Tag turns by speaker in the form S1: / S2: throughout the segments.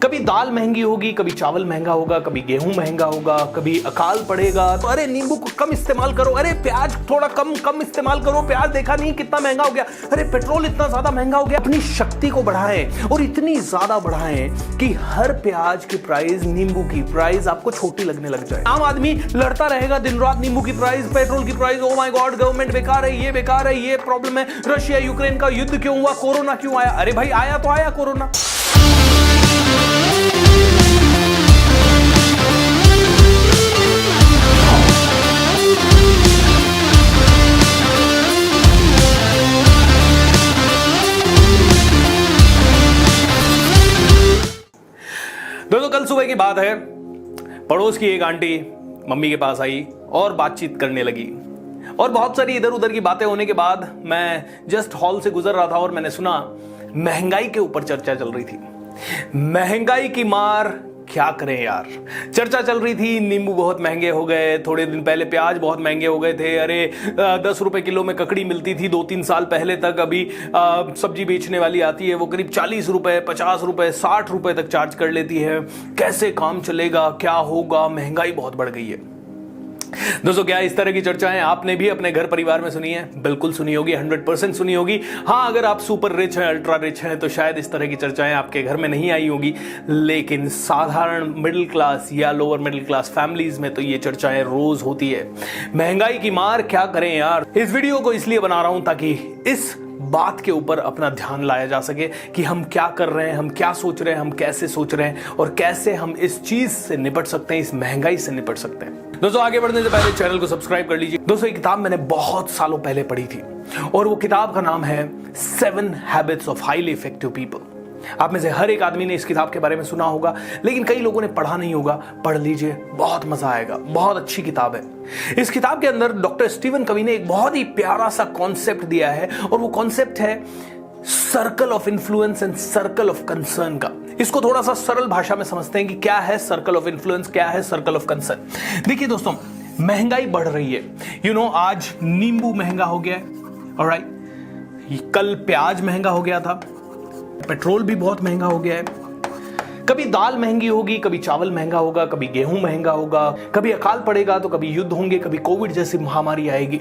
S1: कभी दाल महंगी होगी, कभी चावल महंगा होगा, कभी गेहूं महंगा होगा, कभी अकाल पड़ेगा तो अरे नींबू को कम इस्तेमाल करो, अरे प्याज थोड़ा कम इस्तेमाल करो, प्याज देखा नहीं कितना महंगा हो गया, अरे पेट्रोल इतना ज्यादा महंगा हो गया। अपनी शक्ति को बढ़ाएं और इतनी ज्यादा बढ़ाएं कि हर प्याज की प्राइस, नींबू की प्राइस आपको छोटी लगने लग जाए। आम आदमी लड़ता रहेगा दिन रात, नींबू की प्राइस, पेट्रोल की price, oh my God government बेकार है, ये बेकार है, ये प्रॉब्लम है, रशिया यूक्रेन का युद्ध क्यों हुआ, कोरोना क्यों आया। अरे भाई आया तो आया कोरोना। दोस्तों कल सुबह की बात है, पड़ोस की एक आंटी मम्मी के पास आई और बातचीत करने लगी और बहुत सारी इधर उधर की बातें होने के बाद मैं जस्ट हॉल से गुजर रहा था और मैंने सुना महंगाई के ऊपर चर्चा चल रही थी। महंगाई की मार क्या करें यार, चर्चा चल रही थी। नींबू बहुत महंगे हो गए, थोड़े दिन पहले प्याज बहुत महंगे हो गए थे। अरे 10 रुपए किलो में ककड़ी मिलती थी 2-3 साल पहले तक, अभी सब्जी बेचने वाली आती है वो करीब 40 रुपए, 50 रुपए, 60 रुपए तक चार्ज कर लेती है। कैसे काम चलेगा, क्या होगा, महंगाई बहुत बढ़ गई है। दोस्तों क्या इस तरह की चर्चाएं आपने भी अपने घर परिवार में सुनी है? बिल्कुल सुनी होगी, 100% सुनी होगी। हाँ, अगर आप सुपर रिच हैं, अल्ट्रा रिच हैं तो शायद इस तरह की चर्चाएं आपके घर में नहीं आई होगी, लेकिन साधारण मिडिल क्लास या लोअर मिडिल क्लास फैमिलीज में तो ये चर्चाएं रोज होती है। महंगाई की मार क्या करें यार। इस वीडियो को इसलिए बना रहा हूं ताकि इस बात के ऊपर अपना ध्यान लाया जा सके कि हम क्या कर रहे हैं, हम क्या सोच रहे हैं, हम कैसे सोच रहे हैं और कैसे हम इस चीज से निपट सकते हैं, इस महंगाई से निपट सकते हैं। दोस्तों आगे बढ़ने से पहले चैनल को सब्सक्राइब कर लीजिए। दोस्तों ये किताब मैंने बहुत सालों पहले पढ़ी थी और वो किताब का नाम है 7 habits of highly effective people. आप में से हर एक आदमी ने इस किताब के बारे में सुना होगा, लेकिन कई लोगों ने पढ़ा नहीं होगा। पढ़ लीजिए, बहुत मजा आएगा, बहुत अच्छी किताब है। इस किताब के अंदर डॉक्टर स्टीवन कवी ने एक बहुत ही प्यारा सा कॉन्सेप्ट दिया है और वो कॉन्सेप्ट है circle of influence and circle of concern का। इसको थोड़ा सा सरल भाषा में समझते हैं कि क्या है सर्कल ऑफ इन्फ्लुएंस, क्या है सर्कल ऑफ कंसर्न। देखिए दोस्तों, महंगाई बढ़ रही है। आज नींबू महंगा हो गया है, ऑलराइट। कल प्याज महंगा हो गया था, पेट्रोल भी बहुत महंगा हो गया है। कभी दाल महंगी होगी, कभी चावल महंगा होगा, कभी गेहूं महंगा होगा, कभी अकाल पड़ेगा तो कभी युद्ध होंगे, कभी कोविड जैसी महामारी आएगी।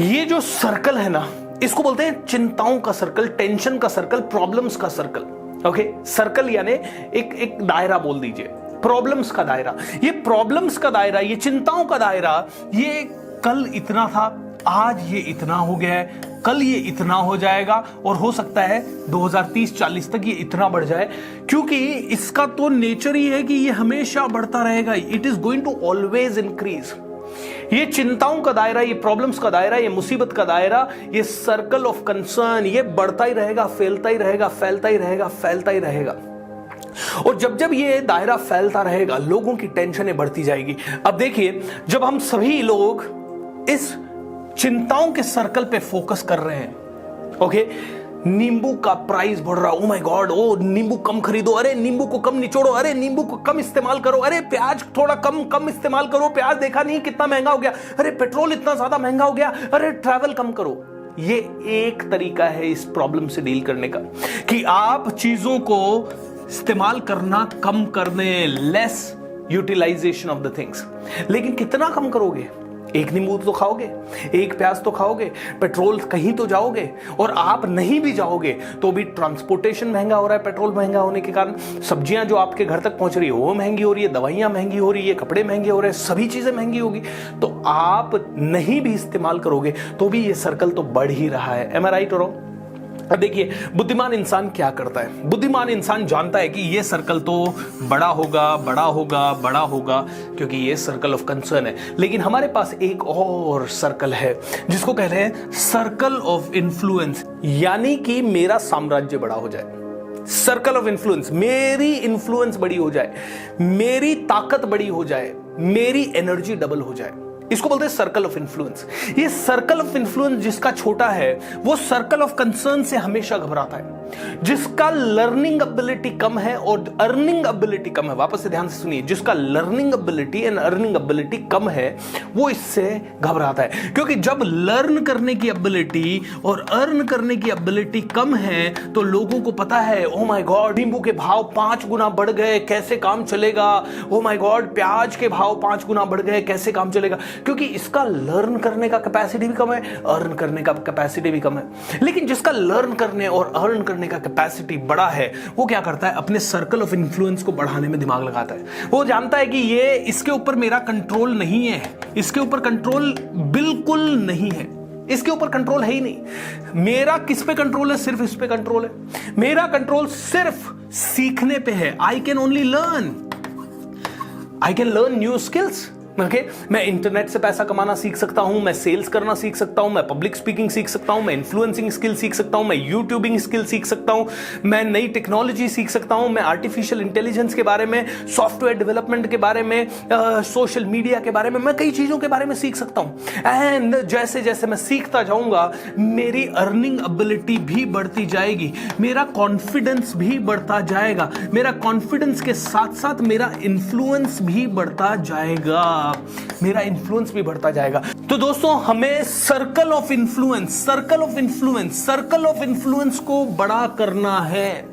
S1: ये जो सर्कल है ना, इसको बोलते हैं चिंताओं का सर्कल, टेंशन का सर्कल, प्रॉब्लम्स का सर्कल। ओके, सर्कल यानी एक दायरा बोल दीजिए, प्रॉब्लम्स का दायरा। ये प्रॉब्लम्स का दायरा, ये चिंताओं का दायरा, ये कल इतना था, आज ये इतना हो गया है, कल ये इतना हो जाएगा और हो सकता है 2030-40 तक ये इतना बढ़ जाए, क्योंकि इसका तो नेचर ही है कि ये हमेशा बढ़ता रहेगा। It is going to always increase. ये चिंताओं का दायरा, ये प्रॉब्लम्स का दायरा, ये मुसीबत का दायरा, ये सर्कल ऑफ कंसर्न, ये बढ़ता ही रहेगा, फैलता ही रहेगा, फैलता ही रहेगा, फैलता ही रहेगा। और जब जब ये दायरा फैलता रहेगा, लोगों की टेंशनें बढ़ती जाएगी। अब देखिए, जब हम सभी लोग इस चिंताओं के सर्कल पे फोकस कर रहे हैं, ओके, नींबू का प्राइस बढ़ रहा, ओ माय गॉड, ओ नींबू कम खरीदो, अरे नींबू को कम निचोड़ो, अरे नींबू को कम इस्तेमाल करो, अरे प्याज थोड़ा कम इस्तेमाल करो, प्याज देखा नहीं कितना महंगा हो गया, अरे पेट्रोल इतना ज्यादा महंगा हो गया, अरे ट्रैवल कम करो। ये एक तरीका है इस प्रॉब्लम से डील करने का कि आप चीजों को इस्तेमाल करना कम करने, less utilisation of the things. लेकिन कितना कम करोगे? एक नींबू तो खाओगे, एक प्याज तो खाओगे, पेट्रोल कहीं तो जाओगे, और आप नहीं भी जाओगे तो भी ट्रांसपोर्टेशन महंगा हो रहा है पेट्रोल महंगा होने के कारण। सब्जियां जो आपके घर तक पहुंच रही है वो महंगी हो रही है, दवाइयां महंगी हो रही है, कपड़े महंगे हो रहे हैं, सभी चीजें महंगी होगी। तो आप नहीं भी इस्तेमाल करोगे तो भी ये सर्कल तो बढ़ ही रहा है। एम आई राइट और रॉन्ग? अब देखिए, बुद्धिमान इंसान क्या करता है? बुद्धिमान इंसान जानता है कि ये सर्कल तो बड़ा होगा, बड़ा होगा, बड़ा होगा, क्योंकि ये सर्कल ऑफ कंसर्न है। लेकिन हमारे पास एक और सर्कल है जिसको कह रहे हैं सर्कल ऑफ इन्फ्लुएंस, यानी कि मेरा साम्राज्य बड़ा हो जाए। सर्कल ऑफ इन्फ्लुएंस, मेरी इन्फ्लुएंस बड़ी हो जाए, मेरी ताकत बड़ी हो जाए, मेरी एनर्जी डबल हो जाए। इसको बोलते हैं सर्कल ऑफ इन्फ्लुएंस। ये सर्कल ऑफ इन्फ्लुएंस जिसका छोटा है वो सर्कल ऑफ कंसर्न से हमेशा घबराता है। जिसका लर्निंग एबिलिटी कम है और अर्निंग एबिलिटी कम है, वापस से ध्यान से सुनिए, जिसका learning ability and earning ability कम है वो इससे घबराता है। क्योंकि जब लर्न करने की एबिलिटी और अर्न करने की एबिलिटी कम है तो लोगों को पता है, ओ माय गॉड नींबू के भाव 5 गुना बढ़ गए, कैसे काम चलेगा, ओ माय गॉड प्याज के भाव 5 गुना बढ़ गए, कैसे काम चलेगा। क्योंकि इसका लर्न करने का कैपेसिटी भी कम है, अर्न करने का कैपेसिटी भी कम है। लेकिन जिसका लर्न करने और अर्न करने का कैपेसिटी बड़ा है वो क्या करता है, अपने सर्कल ऑफ इन्फ्लुएंस को बढ़ाने में दिमाग लगाता है। वो जानता है कि ये इसके ऊपर मेरा कंट्रोल नहीं है, इसके ऊपर कंट्रोल बिल्कुल नहीं है, इसके ऊपर कंट्रोल है ही नहीं। मेरा किस पे कंट्रोल है, सिर्फ इस पे कंट्रोल है। मेरा कंट्रोल सिर्फ सीखने पे है। I can only learn, I can learn new skills. Okay, मैं इंटरनेट से पैसा कमाना सीख सकता हूं, मैं सेल्स करना सीख सकता हूं, मैं पब्लिक स्पीकिंग सीख सकता हूं, मैं इन्फ्लुएंसिंग स्किल सीख सकता हूं, मैं यूट्यूबिंग स्किल सीख सकता हूं, मैं नई टेक्नोलॉजी सीख सकता हूं, मैं आर्टिफिशियल इंटेलिजेंस के बारे में, सॉफ्टवेयर डेवलपमेंट के बारे में, सोशल मीडिया के बारे में, मैं कई चीजों के बारे में सीख सकता हूं। एंड जैसे जैसे मैं सीखता जाऊंगा मेरी अर्निंग एबिलिटी भी बढ़ती जाएगी, मेरा कॉन्फिडेंस भी बढ़ता जाएगा, मेरा कॉन्फिडेंस के साथ साथ मेरा इन्फ्लुएंस भी बढ़ता जाएगा, मेरा इन्फ्लुएंस भी बढ़ता जाएगा। तो दोस्तों हमें सर्कल ऑफ इन्फ्लुएंस को बड़ा करना है,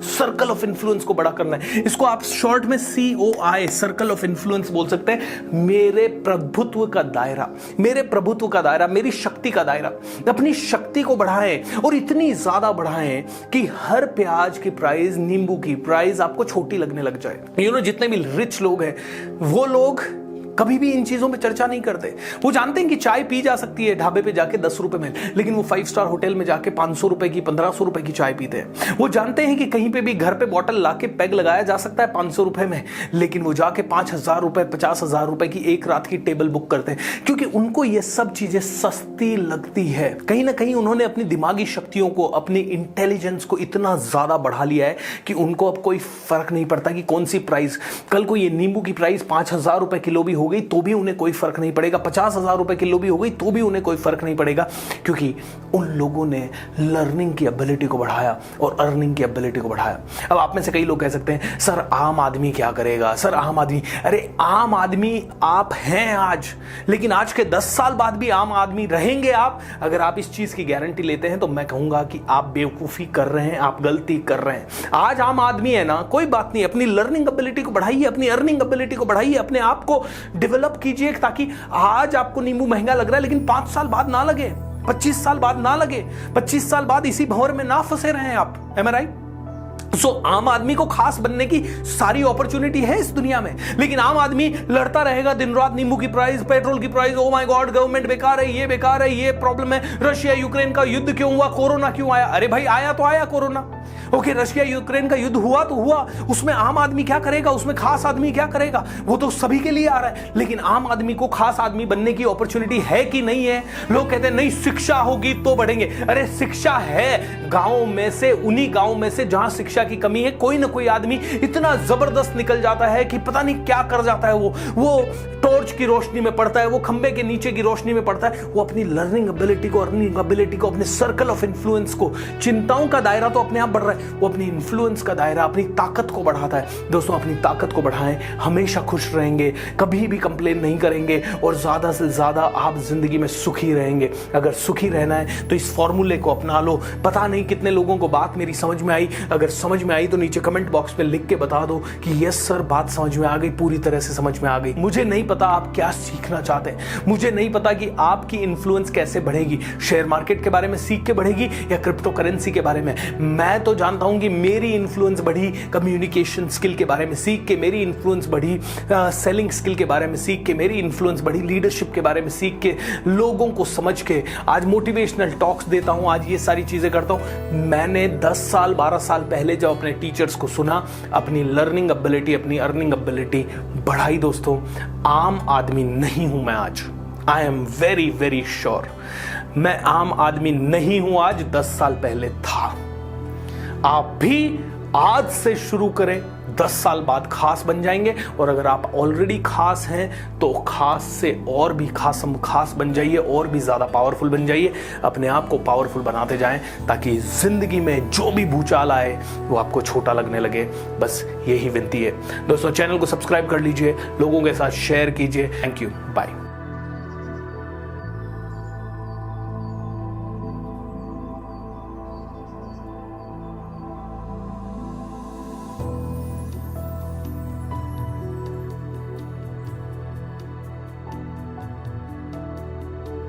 S1: सर्कल ऑफ इन्फ्लुएंस को बड़ा करना है। इसको आप शॉर्ट में COI सर्कल ऑफ इन्फ्लुएंस बोल सकते हैं। मेरे प्रभुत्व का दायरा, मेरे प्रभुत्व का दायरा, मेरी शक्ति का दायरा, अपनी शक्ति को बढ़ाएं और इतनी ज्यादा बढ़ाएं कि हर प्याज की प्राइस, नींबू की प्राइस आपको छोटी लगने लग जाए। जितने भी रिच लोग हैं वो लोग कभी भी इन चीजों पे चर्चा नहीं करते। वो जानते हैं कि चाय पी जा सकती है ढाबे पे जाके 10 रुपए में, लेकिन वो 5 स्टार होटल में जाके 500 रुपए की, 1500 रुपए की चाय पीते हैं। वो जानते हैं कि कहीं पे भी घर पे बॉटल लाके पैग लगाया जा सकता है 500 रुपए में, लेकिन वो जाके 5000 रुपए, 50,000 रुपए की एक रात की टेबल बुक करते हैं, क्योंकि उनको ये सब चीजें सस्ती लगती है। कहीं ना कहीं उन्होंने अपनी दिमागी शक्तियों को, अपनी इंटेलिजेंस को इतना ज्यादा बढ़ा लिया है कि उनको अब कोई फर्क नहीं पड़ता कि कौन सी प्राइस, कल को ये नींबू की प्राइस 5000 रुपए किलो भी हो गई तो भी उन्हें कोई फर्क नहीं पड़ेगा, 50,000 रुपए किलो भी हो गई तो भी उन्हें कोई फर्क नहीं पड़ेगा, क्योंकि उन लोगों ने लर्निंग की एबिलिटी को बढ़ाया और अर्निंग की एबिलिटी को बढ़ाया। अब आप में से कई लोग कह सकते हैं सर आम आदमी क्या करेगा, सर आम आदमी, अरे आम आदमी आप हैं आज, लेकिन आज के 10 साल बाद भी आम आदमी रहेंगे आप। अगर आप इस चीज की गारंटी लेते हैं तो मैं कहूंगा कि आप बेवकूफी कर रहे हैं, आप गलती कर रहे हैं। आज आम आदमी है ना, कोई बात नहीं, अपनी लर्निंग एबिलिटी को बढ़ाइए, अपनी अर्निंग एबिलिटी को बढ़ाइए, अपने आप को डेवलप कीजिए, ताकि आज आपको नींबू महंगा लग रहा है लेकिन 5 साल बाद ना लगे, 25 साल बाद ना लगे, 25 साल बाद इसी भंवर में ना फंसे रहे आप। एम आई राइट? सो आम आदमी को खास बनने की सारी अपॉर्चुनिटी है इस दुनिया में, लेकिन आम आदमी लड़ता रहेगा दिन रात, नींबू की प्राइस, पेट्रोल की price, oh my God government बेकार है, ये बेकार है, ये प्रॉब्लम है, रशिया यूक्रेन का युद्ध क्यों हुआ, कोरोना क्यों आया। अरे भाई आया तो आया कोरोना, ओके, रशिया यूक्रेन का युद्ध हुआ तो हुआ, उसमें आम आदमी क्या करेगा, उसमें खास आदमी क्या करेगा, वो तो सभी के लिए आ रहा है। लेकिन आम आदमी को खास आदमी बनने की अपॉर्चुनिटी है कि नहीं है? लोग कहते हैं नहीं शिक्षा होगी तो बढ़ेंगे। अरे शिक्षा है, गांव में से, उन्हीं गांव में से जहां शिक्षा की कमी है, कोई ना कोई आदमी इतना जबरदस्त निकल जाता है कि पता नहीं क्या कर जाता है। वो टॉर्च की रोशनी में पड़ता है, वो खंबे के नीचे की रोशनी में पड़ता है, वो अपनी लर्निंग एबिलिटी को, अर्निंग एबिलिटी को, अपने सर्कल ऑफ इन्फ्लुएंस को, चिंताओं का दायरा तो अपने आप बढ़ रहा है, वो अपनी इन्फ्लुएंस का दायरा, अपनी ताकत को बढ़ाता है। दोस्तों अपनी ताकत को बढ़ाएं, हमेशा खुश रहेंगे, कभी भी कंप्लेन नहीं करेंगे और ज्यादा से ज्यादा आप जिंदगी में सुखी रहेंगे। अगर सुखी रहना है तो इस फॉर्मूले को अपना लो। पता नहीं कितने लोगों को बात मेरी समझ में आई, अगर समझ में आई तो नीचे कमेंट बॉक्स में लिख के बता दो कि यस सर बात समझ में आ गई, पूरी तरह से समझ में आ गई। मुझे नहीं पता आप क्या सीखना चाहते हैं, मुझे नहीं पता कि आपकी इन्फ्लुएंस कैसे बढ़ेगी, शेयर मार्केट के बारे में सीख के बढ़ेगी या क्रिप्टो करेंसी के बारे में। मैं तो जानता हूं कि मेरी इन्फ्लुएंस बढ़ी कम्युनिकेशन स्किल के बारे में सीख के, मेरी इन्फ्लुएंस बढ़ी सेलिंग स्किल के बारे में सीख के, मेरी इन्फ्लुएंस बढ़ी लीडरशिप के बारे में सीख के, लोगों को समझ के। आज मोटिवेशनल टॉक्स देता हूं, आज ये सारी चीजें करता हूं। मैंने 10 साल 12 साल पहले जब अपने टीचर्स को सुना, अपनी लर्निंग एबिलिटी, अपनी अर्निंग एबिलिटी बढ़ाई। दोस्तों आम आदमी नहीं हूं मैं आज, I am very very sure मैं आम आदमी नहीं हूं आज, 10 साल पहले था। आप भी आज से शुरू करें, 10 साल बाद खास बन जाएंगे। और अगर आप ऑलरेडी खास हैं तो खास से और भी खास बन जाइए, और भी ज्यादा पावरफुल बन जाइए। अपने आप को पावरफुल बनाते जाएं ताकि जिंदगी में जो भी भूचाल आए वो आपको छोटा लगने लगे। बस यही विनती है दोस्तों। चैनल को सब्सक्राइब कर लीजिए, लोगों के साथ शेयर कीजिए। Thank you, bye.